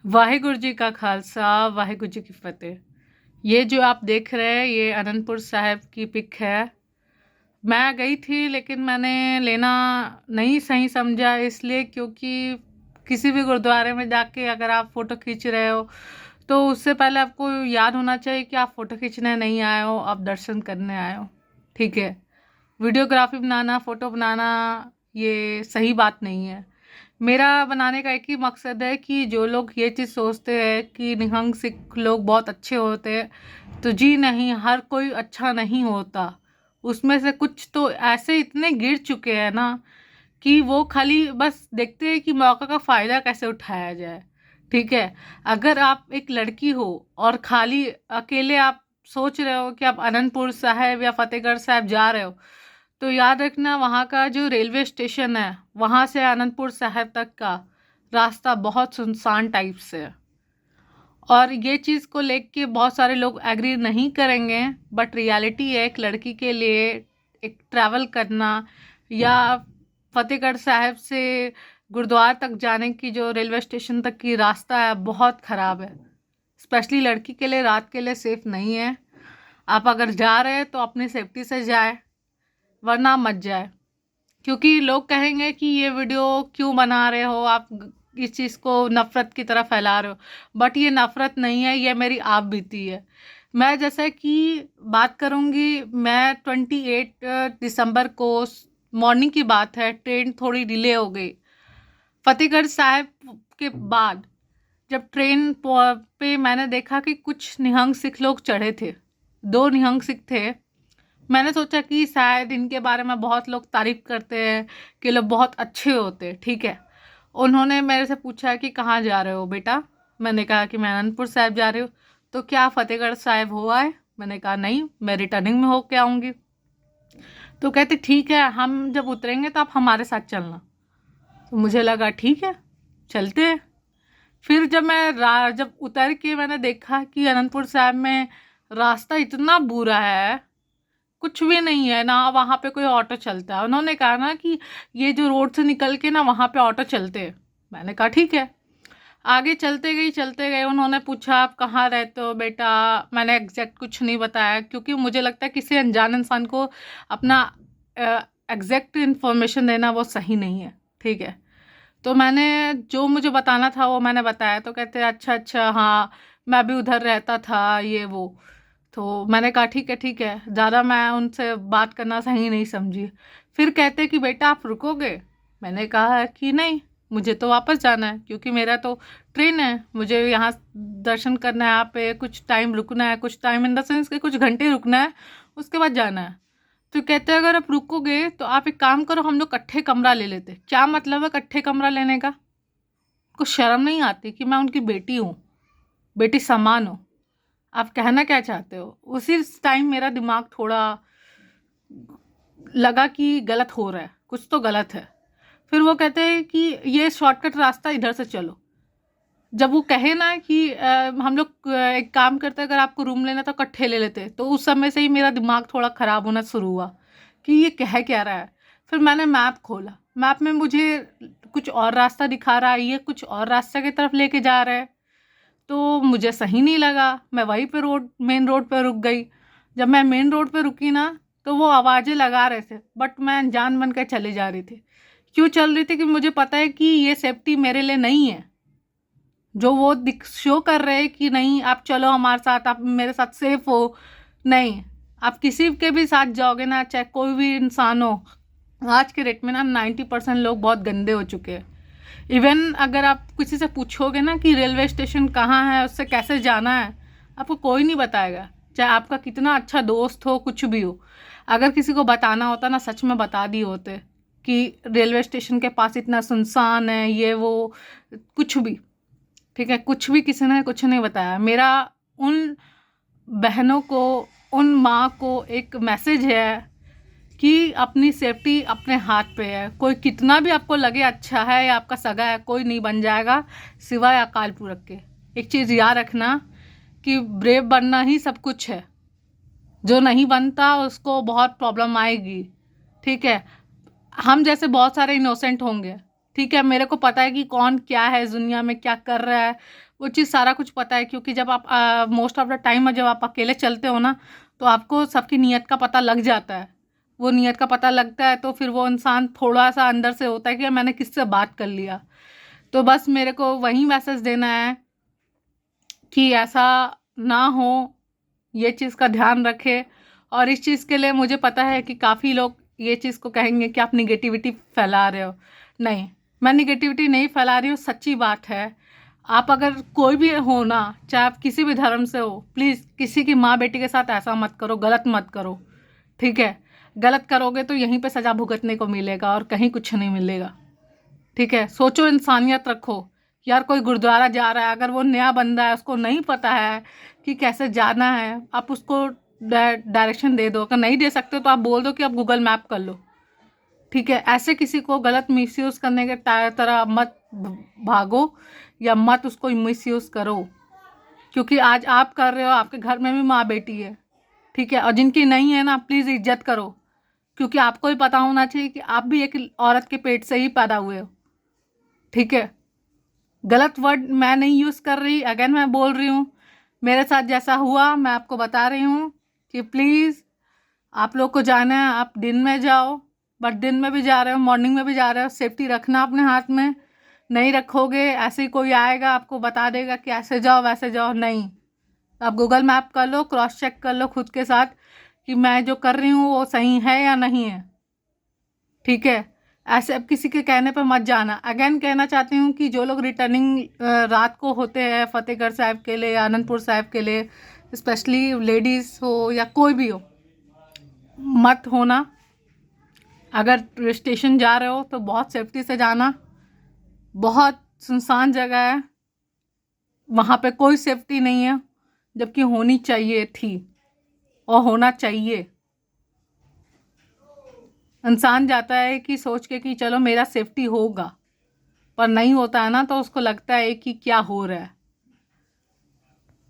वाहेगुरु जी का खालसा, वाहेगुरु जी की फतेह। ये जो आप देख रहे हैं ये अनंतपुर साहिब की पिक है। मैं गई थी लेकिन मैंने लेना नहीं सही समझा, इसलिए क्योंकि किसी भी गुरुद्वारे में जाके अगर आप फ़ोटो खींच रहे हो तो उससे पहले आपको याद होना चाहिए कि आप फ़ोटो खींचने नहीं आए हो, आप दर्शन करने आए हो। ठीक है, वीडियोग्राफी बनाना, फ़ोटो बनाना ये सही बात नहीं है। मेरा बनाने का एक ही मकसद है कि जो लोग ये चीज़ सोचते हैं कि निहंग सिख लोग बहुत अच्छे होते हैं, तो जी नहीं, हर कोई अच्छा नहीं होता। उसमें से कुछ तो ऐसे इतने गिर चुके हैं ना कि वो खाली बस देखते हैं कि मौका का फ़ायदा कैसे उठाया जाए। ठीक है, अगर आप एक लड़की हो और खाली अकेले आप सोच रहे हो कि आप अनंतपुर साहिब या फतेहगढ़ साहिब जा रहे हो, तो याद रखना वहाँ का जो रेलवे स्टेशन है, वहाँ से अनंतपुर साहिब तक का रास्ता बहुत सुनसान टाइप से है। और ये चीज़ को लेके बहुत सारे लोग एग्री नहीं करेंगे, बट रियलिटी है एक लड़की के लिए एक ट्रैवल करना या फतेहगढ़ साहिब से गुरुद्वारा तक जाने की जो रेलवे स्टेशन तक की रास्ता है बहुत ख़राब है। स्पेशली लड़की के लिए रात के लिए सेफ़ नहीं है। आप अगर जा रहे हैं तो अपनी सेफ्टी से जाए, वरना मत जाए। क्योंकि लोग कहेंगे कि ये वीडियो क्यों बना रहे हो आप, इस चीज़ को नफ़रत की तरह फैला रहे हो। बट ये नफ़रत नहीं है, ये मेरी आप बीती है। मैं जैसे कि बात करूँगी, मैं 28 दिसंबर को मॉर्निंग की बात है, ट्रेन थोड़ी डिले हो गई। फतेहगढ़ साहिब के बाद जब ट्रेन पे मैंने देखा कि कुछ निहंग सिख लोग चढ़े थे, 2 निहंग सिख थे। मैंने सोचा कि शायद इनके बारे में बहुत लोग तारीफ़ करते हैं कि लोग बहुत अच्छे होते हैं। ठीक है, उन्होंने मेरे से पूछा कि कहाँ जा रहे हो बेटा? मैंने कहा कि मैं अनंतपुर साहिब जा रही हूँ। तो क्या फतेहगढ़ साहिब हो आए? मैंने कहा नहीं, मैं रिटर्निंग में होके आऊँगी। तो कहते ठीक है, हम जब उतरेंगे तो आप हमारे साथ चलना। तो मुझे लगा ठीक है, चलते हैं। फिर जब जब उतर के मैंने देखा कि अनंतपुर साहिब में रास्ता इतना बुरा है, कुछ भी नहीं है ना, वहाँ पे कोई ऑटो चलता है। उन्होंने कहा ना कि ये जो रोड से निकल के ना वहाँ पे ऑटो चलते हैं। मैंने कहा ठीक है, आगे चलते गए। उन्होंने पूछा आप कहाँ रहते हो बेटा? मैंने एग्जैक्ट कुछ नहीं बताया, क्योंकि मुझे लगता है किसी अनजान इंसान को अपना एग्जैक्ट इन्फॉर्मेशन देना वो सही नहीं है। ठीक है, तो मैंने जो मुझे बताना था वो मैंने बताया। तो कहते अच्छा अच्छा, हाँ मैं भी उधर रहता था, ये वो। तो मैंने कहा ठीक है, ज़्यादा मैं उनसे बात करना सही नहीं समझी। फिर कहते कि बेटा आप रुकोगे? मैंने कहा कि नहीं, मुझे तो वापस जाना है, क्योंकि मेरा तो ट्रेन है, मुझे यहाँ दर्शन करना है, यहाँ पे कुछ टाइम रुकना है, कुछ टाइम इन द सेंस कि कुछ घंटे रुकना है, उसके बाद जाना है। तो कहते अगर आप रुकोगे तो आप एक काम करो, हम लोग इकट्ठे कमरा ले लेते। क्या मतलब है इकट्ठे कमरा लेने का? कुछ शर्म नहीं आती कि मैं उनकी बेटी हूँ, बेटी समान हूँ? आप कहना क्या चाहते हो? उसी टाइम मेरा दिमाग थोड़ा लगा कि गलत हो रहा है, कुछ तो गलत है। फिर वो कहते हैं कि ये शॉर्टकट रास्ता इधर से चलो। जब वो कहे ना कि हम लोग एक काम करते अगर आपको रूम लेना तो इकट्ठे ले लेते, तो उस समय से ही मेरा दिमाग थोड़ा ख़राब होना शुरू हुआ कि ये कह क्या रहा है। फिर मैंने मैप खोला, मैप में मुझे कुछ और रास्ता दिखा रहा है, ये कुछ और रास्ते की तरफ लेके जा रहा है। तो मुझे सही नहीं लगा, मैं वहीं पे मेन रोड पे रुक गई। जब मैं मेन रोड पे रुकी ना, तो वो आवाज़ें लगा रहे थे, बट मैं अनजान बन के चली जा रही थी। क्यों चल रही थी? कि मुझे पता है कि ये सेफ्टी मेरे लिए नहीं है। जो वो शो कर रहे हैं कि नहीं आप चलो हमारे साथ, आप मेरे साथ सेफ हो। नहीं, आप किसी के भी साथ जाओगे ना, चाहे कोई भी इंसान हो, आज के डेट में ना 90% लोग बहुत गंदे हो चुके हैं। इवन अगर आप किसी से पूछोगे ना कि रेलवे स्टेशन कहाँ है, उससे कैसे जाना है, आपको कोई नहीं बताएगा, चाहे आपका कितना अच्छा दोस्त हो, कुछ भी हो। अगर किसी को बताना होता ना, सच में बता दिए होते कि रेलवे स्टेशन के पास इतना सुनसान है, ये वो, कुछ भी। ठीक है, कुछ भी किसी ने कुछ नहीं बताया। मेरा उन बहनों को, उन माँ को एक मैसेज है कि अपनी सेफ्टी अपने हाथ पे है। कोई कितना भी आपको लगे अच्छा है या आपका सगा है, कोई नहीं बन जाएगा सिवाय अकाल पुरख के। एक चीज़ याद रखना कि ब्रेव बनना ही सब कुछ है, जो नहीं बनता उसको बहुत प्रॉब्लम आएगी। ठीक है, हम जैसे बहुत सारे इनोसेंट होंगे, ठीक है, मेरे को पता है कि कौन क्या है इस दुनिया में, क्या कर रहा है, वो चीज़ सारा कुछ पता है। क्योंकि जब आप मोस्ट ऑफ द टाइम जब आप अकेले चलते हो ना, तो आपको सबकी नीयत का पता लग जाता है। वो नीयत का पता लगता है तो फिर वो इंसान थोड़ा सा अंदर से होता है कि मैंने किससे बात कर लिया। तो बस मेरे को वही मैसेज देना है कि ऐसा ना हो, ये चीज़ का ध्यान रखें। और इस चीज़ के लिए मुझे पता है कि काफ़ी लोग ये चीज़ को कहेंगे कि आप निगेटिविटी फैला रहे हो। नहीं, मैं निगेटिविटी नहीं फैला रही हूँ, सच्ची बात है। आप अगर कोई भी हो ना, चाहे आप किसी भी धर्म से हो, प्लीज़ किसी की माँ बेटी के साथ ऐसा मत करो, गलत मत करो, ठीक है? गलत करोगे तो यहीं पे सज़ा भुगतने को मिलेगा और कहीं कुछ नहीं मिलेगा, ठीक है? सोचो, इंसानियत रखो। यार कोई गुरुद्वारा जा रहा है, अगर वो नया बंदा है, उसको नहीं पता है कि कैसे जाना है, आप उसको डायरेक्शन दे दो। अगर नहीं दे सकते तो आप बोल दो कि आप गूगल मैप कर लो, ठीक है? ऐसे किसी को गलत मिसयूज़ करने के तरह मत भागो या मत उसको मिसयूज़ करो। क्योंकि आज आप कर रहे हो, आपके घर में भी माँ बेटी है, ठीक है? और जिनकी नहीं है ना, प्लीज़ इज्जत करो। क्योंकि आपको भी पता होना चाहिए कि आप भी एक औरत के पेट से ही पैदा हुए हो, ठीक है? गलत वर्ड मैं नहीं यूज़ कर रही, अगेन मैं बोल रही हूँ, मेरे साथ जैसा हुआ मैं आपको बता रही हूँ कि प्लीज़ आप लोग को जाना है, आप दिन में जाओ। बट दिन में भी जा रहे हो, मॉर्निंग में भी जा रहे हो, सेफ्टी रखना अपने हाथ में। नहीं रखोगे, ऐसे ही कोई आएगा आपको बता देगा कि ऐसे जाओ वैसे जाओ, नहीं। आप गूगल मैप कर लो, क्रॉस चेक कर लो खुद के साथ कि मैं जो कर रही हूँ वो सही है या नहीं है, ठीक है? ऐसे अब किसी के कहने पर मत जाना। अगेन कहना चाहती हूँ कि जो लोग रिटर्निंग रात को होते हैं फतेहगढ़ साहिब के लिए, आनंदपुर साहिब के लिए, स्पेशली लेडीज़ हो या कोई भी हो, मत होना। अगर स्टेशन जा रहे हो तो बहुत सेफ्टी से जाना। बहुत सुनसान जगह है, वहाँ पे कोई सेफ्टी नहीं है, जबकि होनी चाहिए थी और होना चाहिए। इंसान जाता है कि सोच के कि चलो मेरा सेफ्टी होगा, पर नहीं होता है ना, तो उसको लगता है कि क्या हो रहा है।